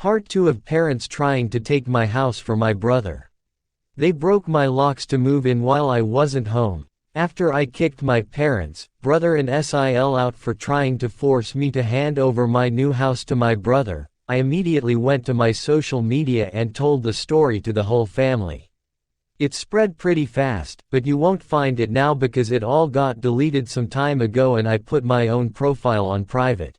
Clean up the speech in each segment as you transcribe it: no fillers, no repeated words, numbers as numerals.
Part 2 of parents trying to take my house for my brother. They broke my locks to move in while I wasn't home. After I kicked my parents, brother and SIL out for trying to force me to hand over my new house to my brother, I immediately went to my social media and told the story to the whole family. It spread pretty fast, but you won't find it now because it all got deleted some time ago and I put my own profile on private.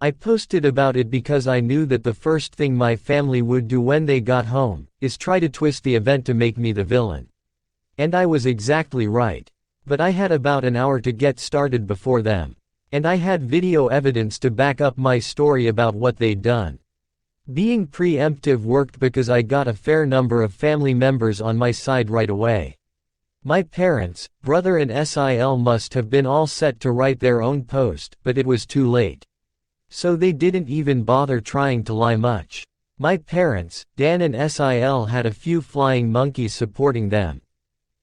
I posted about it because I knew that the first thing my family would do when they got home, is try to twist the event to make me the villain. And I was exactly right. But I had about an hour to get started before them. And I had video evidence to back up my story about what they'd done. Being preemptive worked because I got a fair number of family members on my side right away. My parents, brother and SIL must have been all set to write their own post, but it was too late. So they didn't even bother trying to lie much. My parents, Dan and SIL had a few flying monkeys supporting them.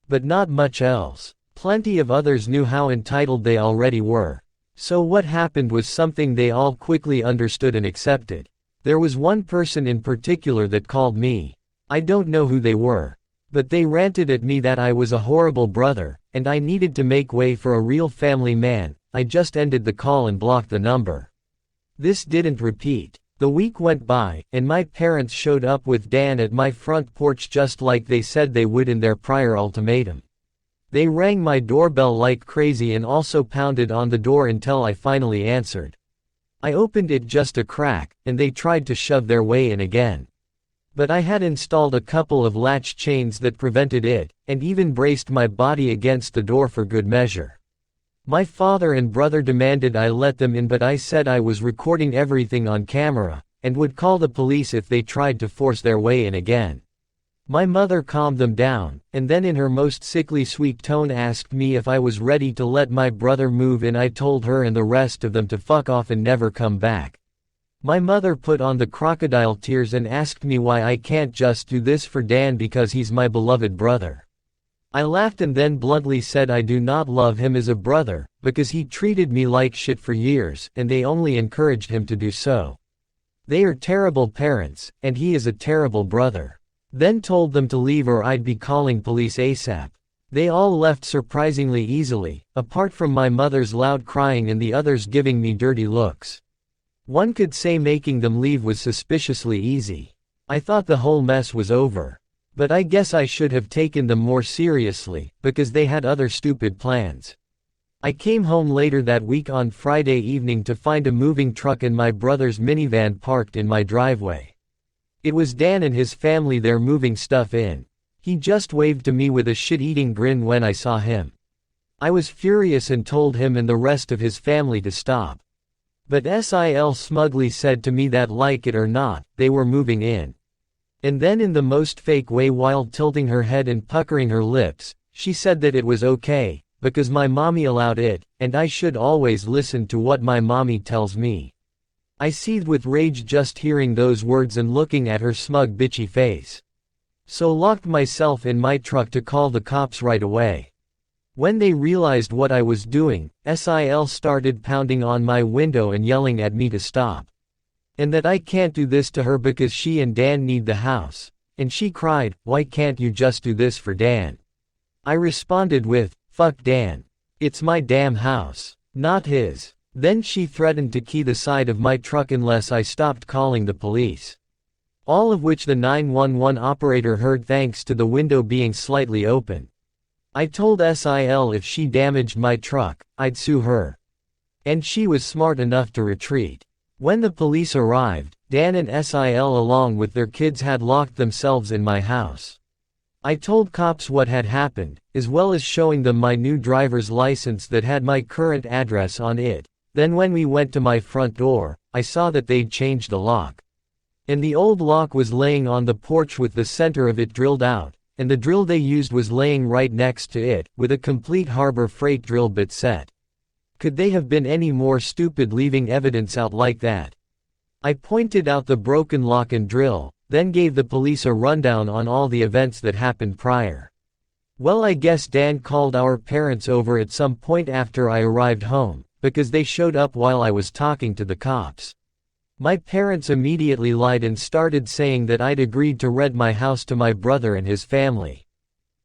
But not much else. Plenty of others knew how entitled they already were. So what happened was something they all quickly understood and accepted. There was one person in particular that called me. I don't know who they were. But they ranted at me that I was a horrible brother, and I needed to make way for a real family man. I just ended the call and blocked the number. This didn't repeat. The week went by, and my parents showed up with Dan at my front porch just like they said they would in their prior ultimatum. They rang my doorbell like crazy and also pounded on the door until I finally answered. I opened it just a crack, and they tried to shove their way in again. But I had installed a couple of latch chains that prevented it, and even braced my body against the door for good measure. My father and brother demanded I let them in, but I said I was recording everything on camera, and would call the police if they tried to force their way in again. My mother calmed them down, and then in her most sickly sweet tone asked me if I was ready to let my brother move in. I told her and the rest of them to fuck off and never come back. My mother put on the crocodile tears and asked me why I can't just do this for Dan because he's my beloved brother. I laughed and then bluntly said I do not love him as a brother, because he treated me like shit for years, and they only encouraged him to do so. They are terrible parents, and he is a terrible brother. Then told them to leave or I'd be calling police ASAP. They all left surprisingly easily, apart from my mother's loud crying and the others giving me dirty looks. One could say making them leave was suspiciously easy. I thought the whole mess was over. But I guess I should have taken them more seriously, because they had other stupid plans. I came home later that week on Friday evening to find a moving truck and my brother's minivan parked in my driveway. It was Dan and his family there moving stuff in. He just waved to me with a shit-eating grin when I saw him. I was furious and told him and the rest of his family to stop. But SIL smugly said to me that like it or not, they were moving in. And then in the most fake way while tilting her head and puckering her lips, she said that it was okay, because my mommy allowed it, and I should always listen to what my mommy tells me. I seethed with rage just hearing those words and looking at her smug bitchy face. So locked myself in my truck to call the cops right away. When they realized what I was doing, SIL started pounding on my window and yelling at me to stop. And that I can't do this to her because she and Dan need the house. And she cried, "Why can't you just do this for Dan?" I responded with, "Fuck Dan. It's my damn house, not his." Then she threatened to key the side of my truck unless I stopped calling the police. All of which the 911 operator heard thanks to the window being slightly open. I told SIL if she damaged my truck, I'd sue her. And she was smart enough to retreat. When the police arrived, Dan and SIL along with their kids had locked themselves in my house. I told cops what had happened, as well as showing them my new driver's license that had my current address on it. Then when we went to my front door, I saw that they'd changed the lock. And the old lock was laying on the porch with the center of it drilled out, and the drill they used was laying right next to it, with a complete Harbor Freight drill bit set. Could they have been any more stupid leaving evidence out like that? I pointed out the broken lock and drill, then gave the police a rundown on all the events that happened prior. Well, I guess Dan called our parents over at some point after I arrived home, because they showed up while I was talking to the cops. My parents immediately lied and started saying that I'd agreed to rent my house to my brother and his family.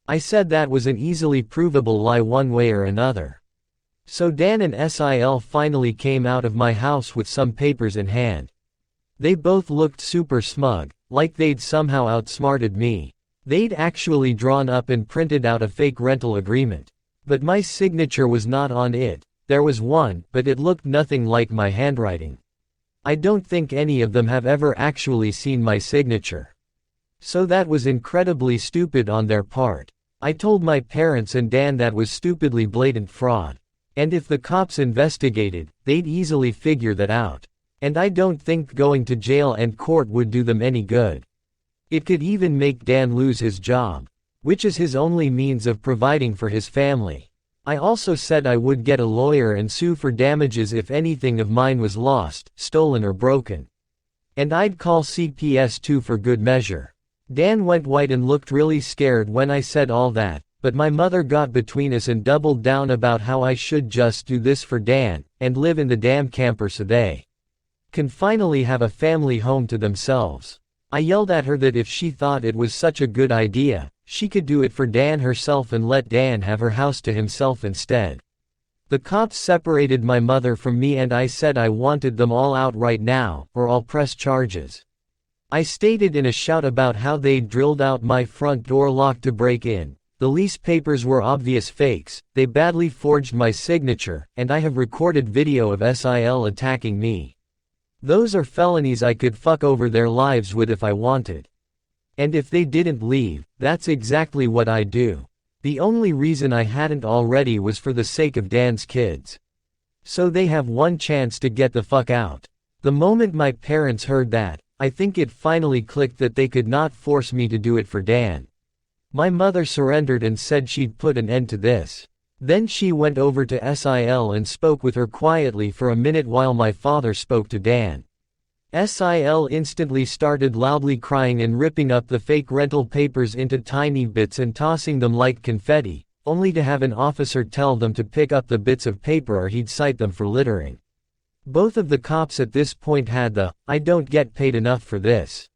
I said that was an easily provable lie one way or another. So Dan and Sil finally came out of my house with some papers in hand. They both looked super smug, like they'd somehow outsmarted me. They'd actually drawn up and printed out a fake rental agreement. But my signature was not on it. There was one, but it looked nothing like my handwriting. I don't think any of them have ever actually seen my signature. So that was incredibly stupid on their part. I told my parents and Dan that was stupidly blatant fraud. And if the cops investigated, they'd easily figure that out. And I don't think going to jail and court would do them any good. It could even make Dan lose his job, which is his only means of providing for his family. I also said I would get a lawyer and sue for damages if anything of mine was lost, stolen or broken. And I'd call CPS too for good measure. Dan went white and looked really scared when I said all that, but my mother got between us and doubled down about how I should just do this for Dan, and live in the damn camper so they can finally have a family home to themselves. I yelled at her that if she thought it was such a good idea, she could do it for Dan herself and let Dan have her house to himself instead. The cops separated my mother from me and I said I wanted them all out right now, or I'll press charges. I stated in a shout about how they'd drilled out my front door lock to break in. The lease papers were obvious fakes, they badly forged my signature, and I have recorded video of Sil attacking me. Those are felonies I could fuck over their lives with if I wanted. And if they didn't leave, that's exactly what I'd do. The only reason I hadn't already was for the sake of Dan's kids. So they have one chance to get the fuck out. The moment my parents heard that, I think it finally clicked that they could not force me to do it for Dan. My mother surrendered and said she'd put an end to this. Then she went over to Sil and spoke with her quietly for a minute while my father spoke to Dan. Sil instantly started loudly crying and ripping up the fake rental papers into tiny bits and tossing them like confetti, only to have an officer tell them to pick up the bits of paper or he'd cite them for littering. Both of the cops at this point had the, "I don't get paid enough for this"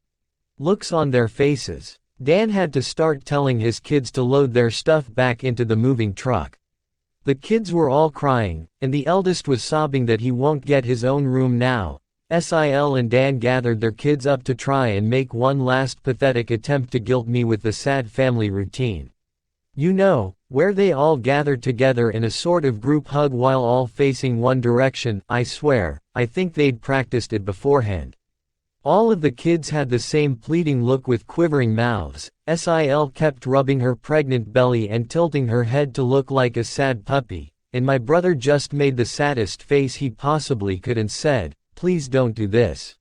looks on their faces. Dan had to start telling his kids to load their stuff back into the moving truck. The kids were all crying, and the eldest was sobbing that he won't get his own room now. Sil and Dan gathered their kids up to try and make one last pathetic attempt to guilt me with the sad family routine. You know, where they all gathered together in a sort of group hug while all facing one direction. I swear, I think they'd practiced it beforehand. All of the kids had the same pleading look with quivering mouths. Sil kept rubbing her pregnant belly and tilting her head to look like a sad puppy, and my brother just made the saddest face he possibly could and said, "Please don't do this.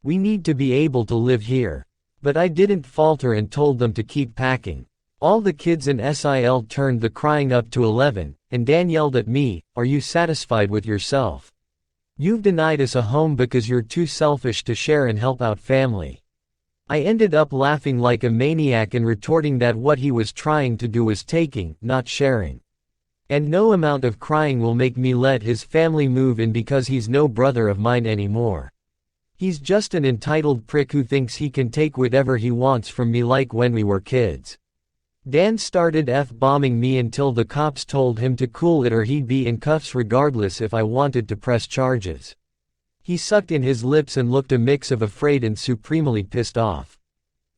We need to be able to live here." But I didn't falter and told them to keep packing. All the kids in Sil turned the crying up to 11, and Dan yelled at me, "Are you satisfied with yourself? You've denied us a home because you're too selfish to share and help out family." I ended up laughing like a maniac and retorting that what he was trying to do was taking, not sharing. And no amount of crying will make me let his family move in because he's no brother of mine anymore. He's just an entitled prick who thinks he can take whatever he wants from me like when we were kids. Dan started F-bombing me until the cops told him to cool it or he'd be in cuffs regardless if I wanted to press charges. He sucked in his lips and looked a mix of afraid and supremely pissed off.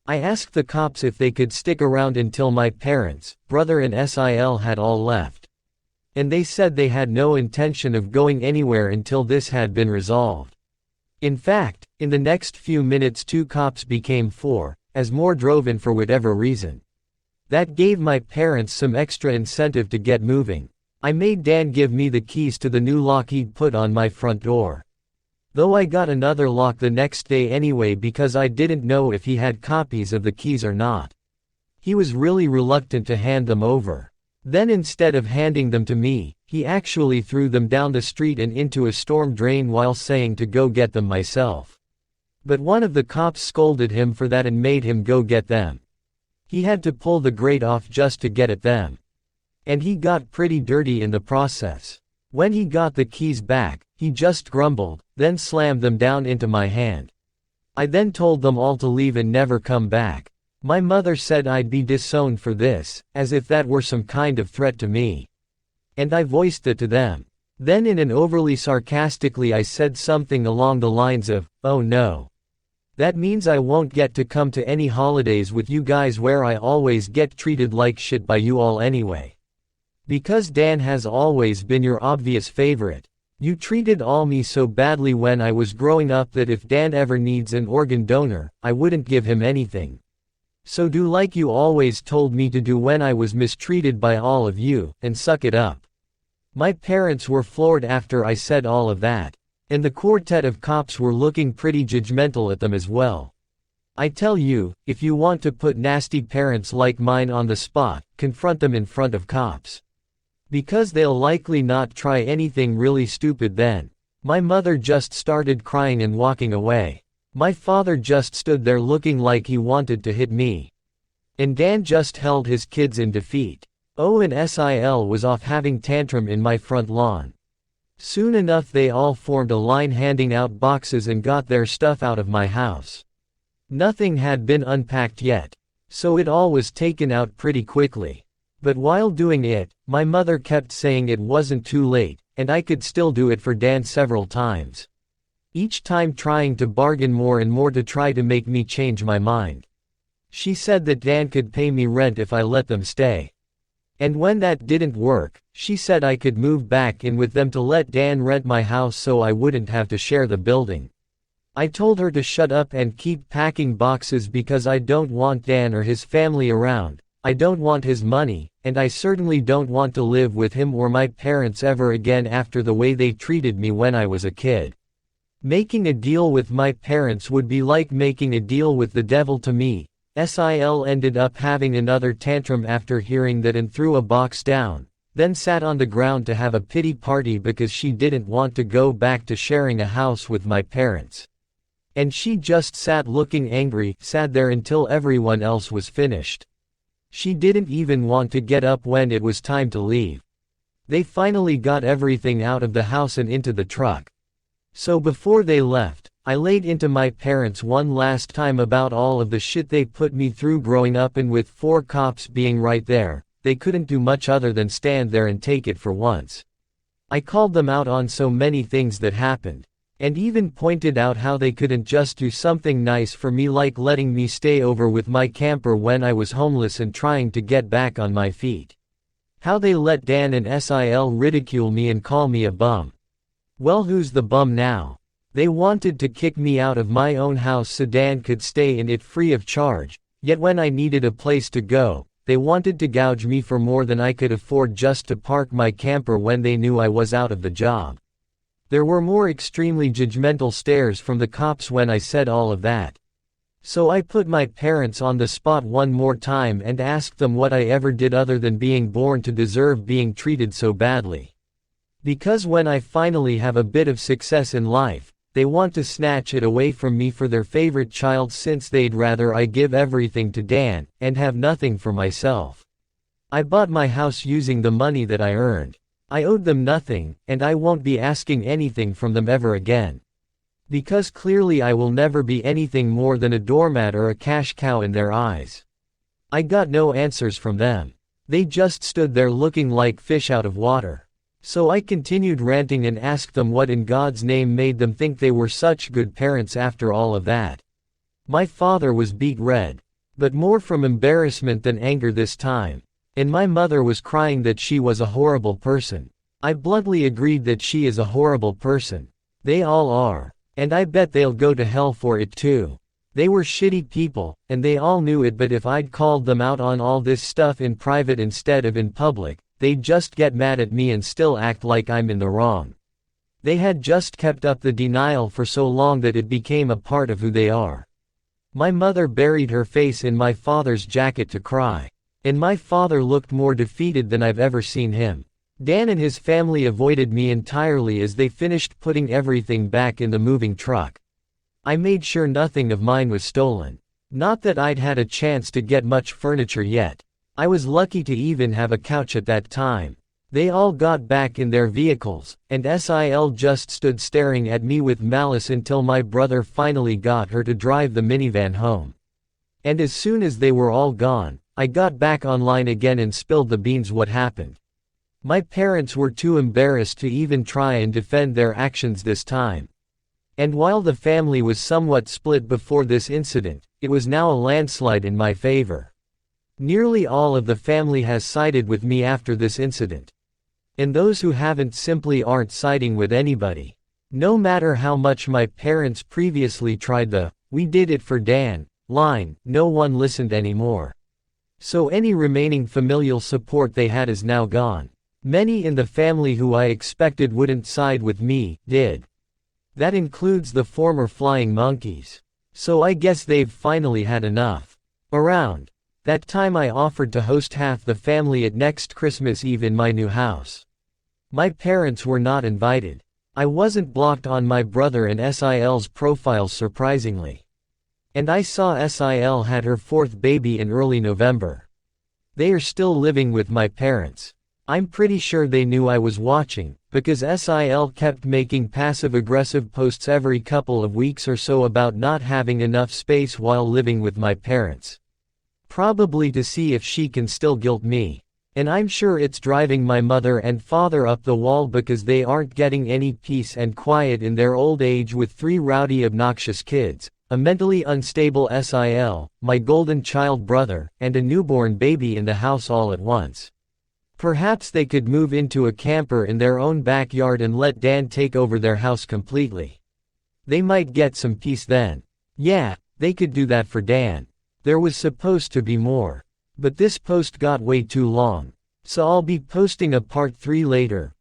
I asked the cops if they could stick around until my parents, brother and Sil had all left. And they said they had no intention of going anywhere until this had been resolved. In fact, in the next few minutes 2 cops became 4, as more drove in for whatever reason. That gave my parents some extra incentive to get moving. I made Dan give me the keys to the new lock he'd put on my front door. Though I got another lock the next day anyway because I didn't know if he had copies of the keys or not. He was really reluctant to hand them over. Then instead of handing them to me, he actually threw them down the street and into a storm drain while saying to go get them myself. But one of the cops scolded him for that and made him go get them. He had to pull the grate off just to get at them. And he got pretty dirty in the process. When he got the keys back, He just grumbled, then slammed them down into my hand. I then told them all to leave and never come back. My mother said I'd be disowned for this, as if that were some kind of threat to me. And I voiced that to them. Then in an overly sarcastically I said something along the lines of, "Oh no. That means I won't get to come to any holidays with you guys where I always get treated like shit by you all anyway. Because Dan has always been your obvious favorite. You treated all me so badly when I was growing up that if Dan ever needs an organ donor, I wouldn't give him anything. So do like you always told me to do when I was mistreated by all of you, and suck it up." My parents were floored after I said all of that. And the quartet of cops were looking pretty judgmental at them as well. I tell you, if you want to put nasty parents like mine on the spot, confront them in front of cops. Because they'll likely not try anything really stupid then. My mother just started crying and walking away. My father just stood there looking like he wanted to hit me. And Dan just held his kids in defeat. Oh, and Sil was off having tantrum in my front lawn. Soon enough they all formed a line handing out boxes and got their stuff out of my house. Nothing had been unpacked yet, so it all was taken out pretty quickly. But while doing it, my mother kept saying it wasn't too late, and I could still do it for Dan several times. Each time trying to bargain more and more to try to make me change my mind. She said that Dan could pay me rent if I let them stay. And when that didn't work, she said I could move back in with them to let Dan rent my house so I wouldn't have to share the building. I told her to shut up and keep packing boxes because I don't want Dan or his family around. I don't want his money, and I certainly don't want to live with him or my parents ever again after the way they treated me when I was a kid. Making a deal with my parents would be like making a deal with the devil to me. Sil ended up having another tantrum after hearing that and threw a box down, then sat on the ground to have a pity party because she didn't want to go back to sharing a house with my parents. And she just sat looking angry, sat there until everyone else was finished. She didn't even want to get up when it was time to leave. They finally got everything out of the house and into the truck. So before they left, I laid into my parents one last time about all of the shit they put me through growing up, and with 4 cops being right there, they couldn't do much other than stand there and take it for once. I called them out on so many things that happened. And even pointed out how they couldn't just do something nice for me like letting me stay over with my camper when I was homeless and trying to get back on my feet. How they let Dan and Sil ridicule me and call me a bum. Well, who's the bum now? They wanted to kick me out of my own house so Dan could stay in it free of charge, yet when I needed a place to go, they wanted to gouge me for more than I could afford just to park my camper when they knew I was out of the job. There were more extremely judgmental stares from the cops when I said all of that. So I put my parents on the spot one more time and asked them what I ever did other than being born to deserve being treated so badly. Because when I finally have a bit of success in life, they want to snatch it away from me for their favorite child, since they'd rather I give everything to Dan, and have nothing for myself. I bought my house using the money that I earned. I owed them nothing, and I won't be asking anything from them ever again. Because clearly I will never be anything more than a doormat or a cash cow in their eyes. I got no answers from them. They just stood there looking like fish out of water. So I continued ranting and asked them what in God's name made them think they were such good parents after all of that. My father was beet red. But more from embarrassment than anger this time. And my mother was crying that she was a horrible person. I bluntly agreed that she is a horrible person. They all are. And I bet they'll go to hell for it too. They were shitty people, and they all knew it, but if I'd called them out on all this stuff in private instead of in public, they'd just get mad at me and still act like I'm in the wrong. They had just kept up the denial for so long that it became a part of who they are. My mother buried her face in my father's jacket to cry. And my father looked more defeated than I've ever seen him. Dan and his family avoided me entirely as they finished putting everything back in the moving truck. I made sure nothing of mine was stolen. Not that I'd had a chance to get much furniture yet. I was lucky to even have a couch at that time. They all got back in their vehicles, and Sil just stood staring at me with malice until my brother finally got her to drive the minivan home. And as soon as they were all gone, I got back online again and spilled the beans what happened. My parents were too embarrassed to even try and defend their actions this time. And while the family was somewhat split before this incident, it was now a landslide in my favor. Nearly all of the family has sided with me after this incident. And those who haven't simply aren't siding with anybody. No matter how much my parents previously tried the "we did it for Dan" line, no one listened anymore. So any remaining familial support they had is now gone. Many in the family who I expected wouldn't side with me, did. That includes the former flying monkeys. So I guess they've finally had enough. Around that time I offered to host half the family at next Christmas Eve in my new house. My parents were not invited. I wasn't blocked on my brother and Sil's profiles surprisingly. And I saw Sil had her fourth baby in early November. They are still living with my parents. I'm pretty sure they knew I was watching, because Sil kept making passive-aggressive posts every couple of weeks or so about not having enough space while living with my parents. Probably to see if she can still guilt me. And I'm sure it's driving my mother and father up the wall because they aren't getting any peace and quiet in their old age with 3 rowdy obnoxious kids, a mentally unstable Sil, my golden child brother, and a newborn baby in the house all at once. Perhaps they could move into a camper in their own backyard and let Dan take over their house completely. They might get some peace then. Yeah, they could do that for Dan. There was supposed to be more. But this post got way too long. So I'll be posting a part 3 later,